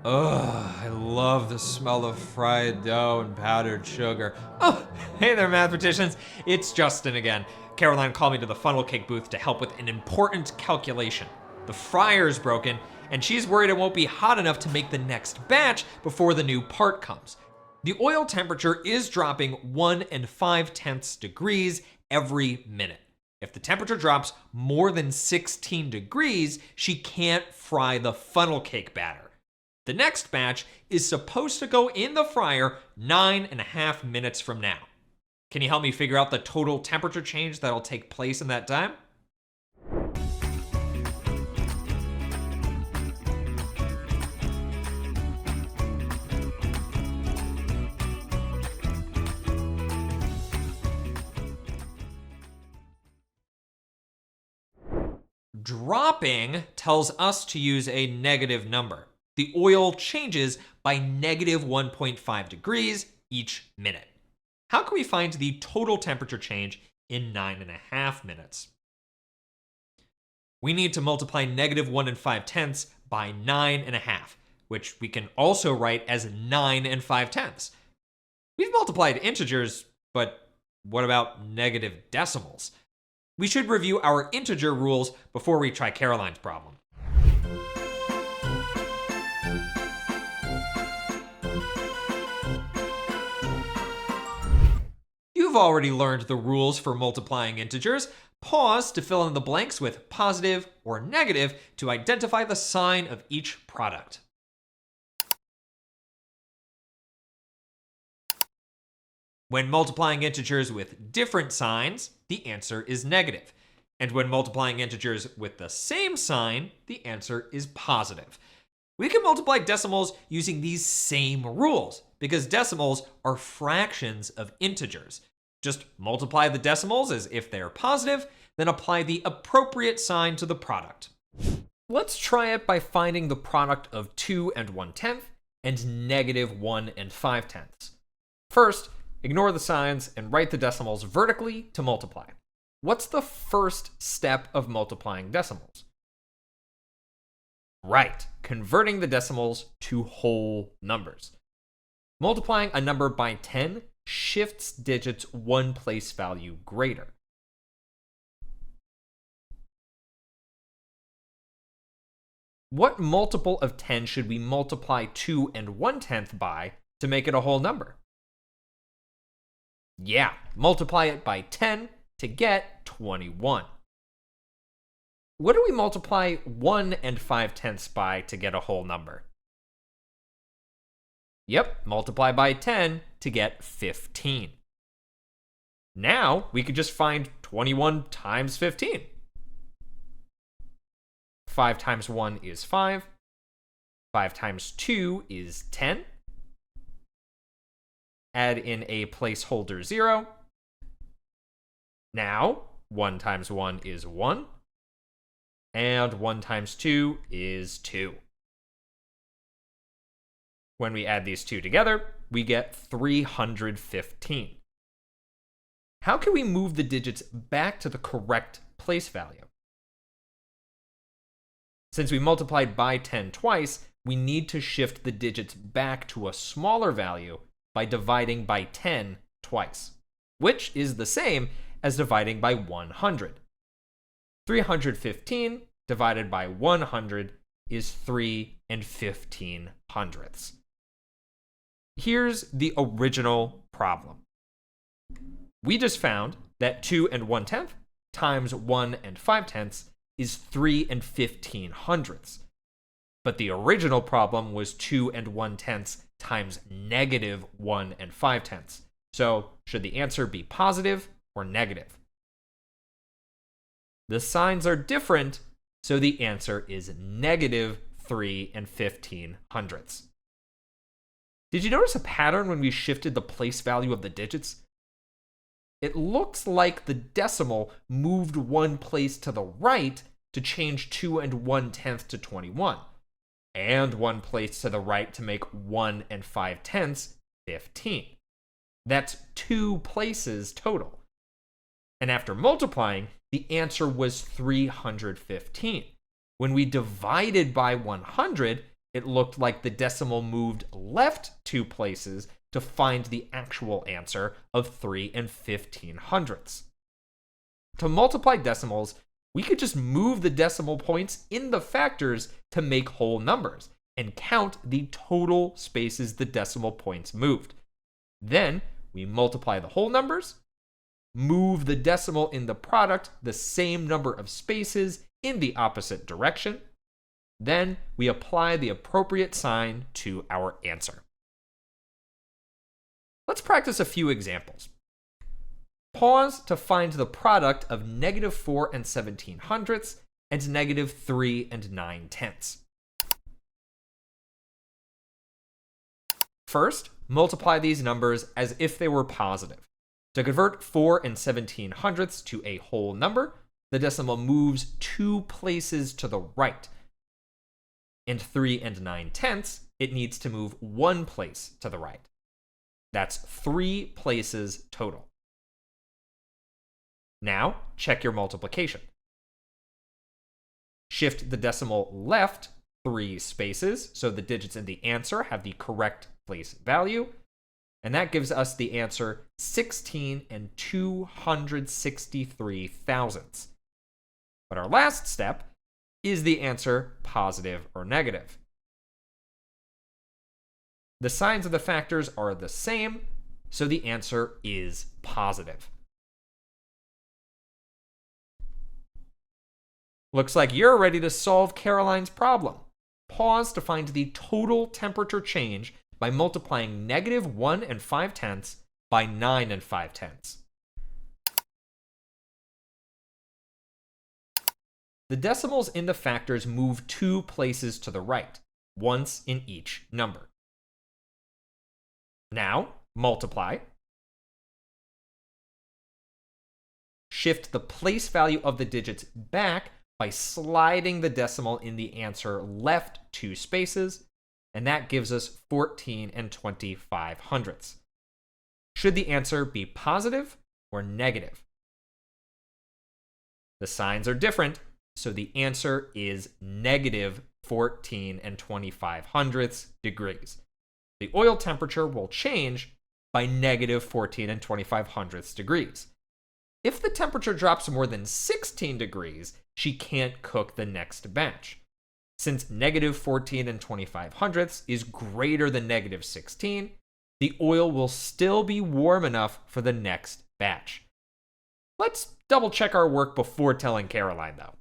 Ugh, I love the smell of fried dough and powdered sugar. Oh, hey there, mathematicians. It's Justin again. Caroline called me to the funnel cake booth to help with an important calculation. The fryer's broken, and she's worried it won't be hot enough to make the next batch before the new part comes. The oil temperature is dropping 1 5/10 degrees every minute. If the temperature drops more than 16 degrees, she can't fry the funnel cake batter. The next batch is supposed to go in the fryer 9.5 minutes from now. Can you help me figure out the total temperature change that'll take place in that time? Dropping tells us to use a negative number. The oil changes by negative 1.5 degrees each minute. How can we find the total temperature change in 9.5 minutes? We need to multiply negative 1 5/10 by 9.5, which we can also write as 9 5/10. We've multiplied integers, but what about negative decimals? We should review our integer rules before we try Caroline's problem. You've already learned the rules for multiplying integers. Pause to fill in the blanks with positive or negative to identify the sign of each product. When multiplying integers with different signs, the answer is negative. And when multiplying integers with the same sign, the answer is positive. We can multiply decimals using these same rules because decimals are fractions of integers. Just multiply the decimals as if they're positive, then apply the appropriate sign to the product. Let's try it by finding the product of 2 1/10 and negative 1 5/10. First, ignore the signs and write the decimals vertically to multiply. What's the first step of multiplying decimals? Right, converting the decimals to whole numbers. Multiplying a number by 10 shifts digits one place value greater. What multiple of 10 should we multiply 2 1/10 by to make it a whole number? Yeah, multiply it by 10 to get 21. What do we multiply 1 5/10 by to get a whole number? Yep, multiply by 10 to get 15. Now we could just find 21 times 15. 5 times 1 is 5. 5 times 2 is 10. Add in a placeholder 0. Now, 1 times 1 is 1. And 1 times 2 is 2. When we add these two together, we get 315. How can we move the digits back to the correct place value? Since we multiplied by 10 twice, we need to shift the digits back to a smaller value by dividing by 10 twice, which is the same as dividing by 100. 315 divided by 100 is 3 15/100. Here's the original problem. We just found that 2 1/10 times 1 5/10 is 3 15/100. But the original problem was 2 1/10 times negative 1 5/10. So should the answer be positive or negative? The signs are different, so the answer is negative 3 15/100. Did you notice a pattern when we shifted the place value of the digits? It looks like the decimal moved one place to the right to change 2 1/10 to 21, and one place to the right to make 1 5/10 15. That's 2 places total. And after multiplying, the answer was 315. When we divided by 100, it looked like the decimal moved left 2 places to find the actual answer of 3 15/100ths. To multiply decimals, we could just move the decimal points in the factors to make whole numbers and count the total spaces the decimal points moved. Then we multiply the whole numbers, move the decimal in the product the same number of spaces in the opposite direction. Then we apply the appropriate sign to our answer. Let's practice a few examples. Pause to find the product of -4 17/100ths and -3 9/10ths. First, multiply these numbers as if they were positive. To convert 4 17/100ths to a whole number, the decimal moves 2 places to the right. In 3 9/10ths, it needs to move 1 place to the right. That's 3 places total. Now, check your multiplication. Shift the decimal left 3 spaces so the digits in the answer have the correct place value, and that gives us the answer 16 263 thousandths. But our last step is the answer positive or negative. The signs of the factors are the same, so the answer is positive. Looks like you're ready to solve Caroline's problem. Pause to find the total temperature change by multiplying -1 5/10ths by 9 5/10ths. The decimals in the factors move 2 places to the right, once in each number. Now, multiply. Shift the place value of the digits back by sliding the decimal in the answer left 2 spaces, and that gives us 14 25/100ths. Should the answer be positive or negative? The signs are different, so the answer is -14 25/100ths degrees. The oil temperature will change by -14 25/100ths degrees. If the temperature drops more than 16 degrees, she can't cook the next batch. Since -14 25/100ths is greater than -16, the oil will still be warm enough for the next batch. Let's double check our work before telling Caroline, though.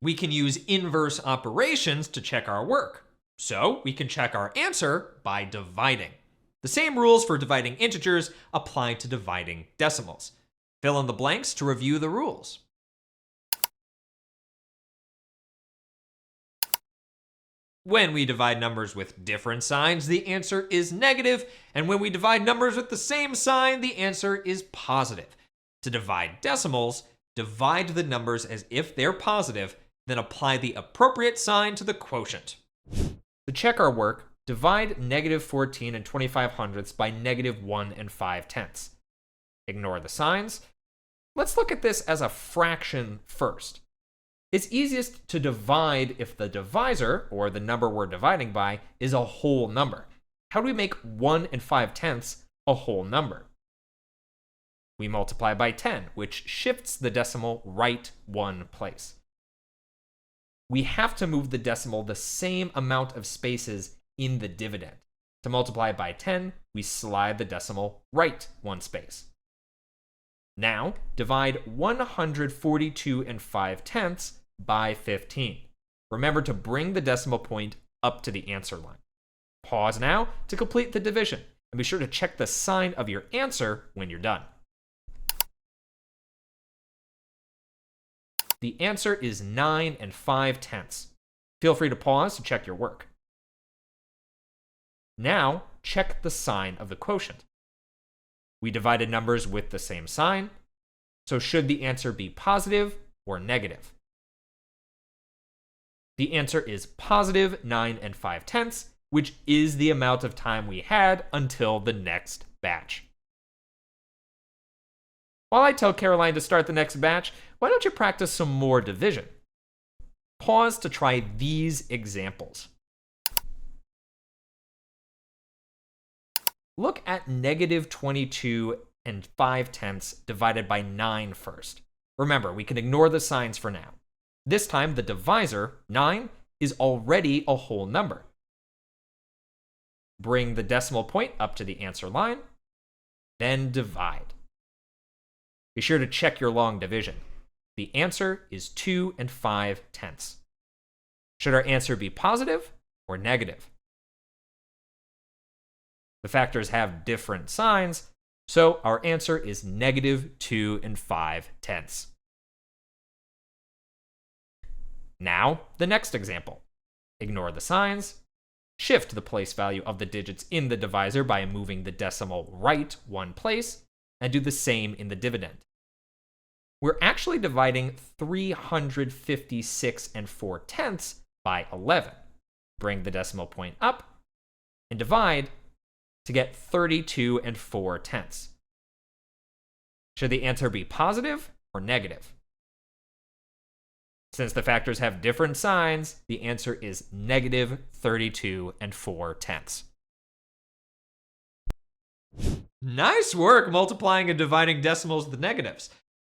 We can use inverse operations to check our work. So we can check our answer by dividing. The same rules for dividing integers apply to dividing decimals. Fill in the blanks to review the rules. When we divide numbers with different signs, the answer is negative, and when we divide numbers with the same sign, the answer is positive. To divide decimals, divide the numbers as if they're positive, then apply the appropriate sign to the quotient. To check our work, divide -14 25/100ths by -1 5/10ths. Ignore the signs. Let's look at this as a fraction first. It's easiest to divide if the divisor, or the number we're dividing by, is a whole number. How do we make 1 5/10ths a whole number? We multiply by 10, which shifts the decimal right 1 place. We have to move the decimal the same amount of spaces in the dividend. To multiply by 10, we slide the decimal right 1 space. Now, divide 142 5/10ths by 15. Remember to bring the decimal point up to the answer line. Pause now to complete the division, and be sure to check the sign of your answer when you're done. The answer is 9 5/10ths. Feel free to pause to check your work. Now, check the sign of the quotient. We divided numbers with the same sign, so should the answer be positive or negative? The answer is positive 9 5/10ths, which is the amount of time we had until the next batch. While I tell Caroline to start the next batch, why don't you practice some more division? Pause to try these examples. Look at negative 22 and 5/10 divided by 9 first. Remember, we can ignore the signs for now. This time, the divisor, 9, is already a whole number. Bring the decimal point up to the answer line, then divide. Be sure to check your long division. The answer is 2 and 5/10. Should our answer be positive or negative? The factors have different signs, so our answer is negative 2 and 5/10. Now, the next example. Ignore the signs. Shift the place value of the digits in the divisor by moving the decimal right one place, and do the same in the dividend. We're actually dividing 356 and 4/10 by 11. Bring the decimal point up and divide to get 32 and 4/10. Should the answer be positive or negative? Since the factors have different signs, the answer is negative 32 and 4/10. Nice work multiplying and dividing decimals with negatives.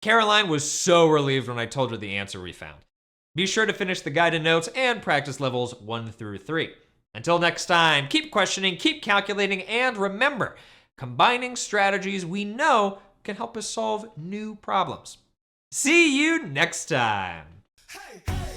Caroline was so relieved when I told her the answer we found. Be sure to finish the guided notes and practice levels 1 through 3. Until next time, keep questioning, keep calculating, and remember, combining strategies we know can help us solve new problems. See you next time. Hey, hey.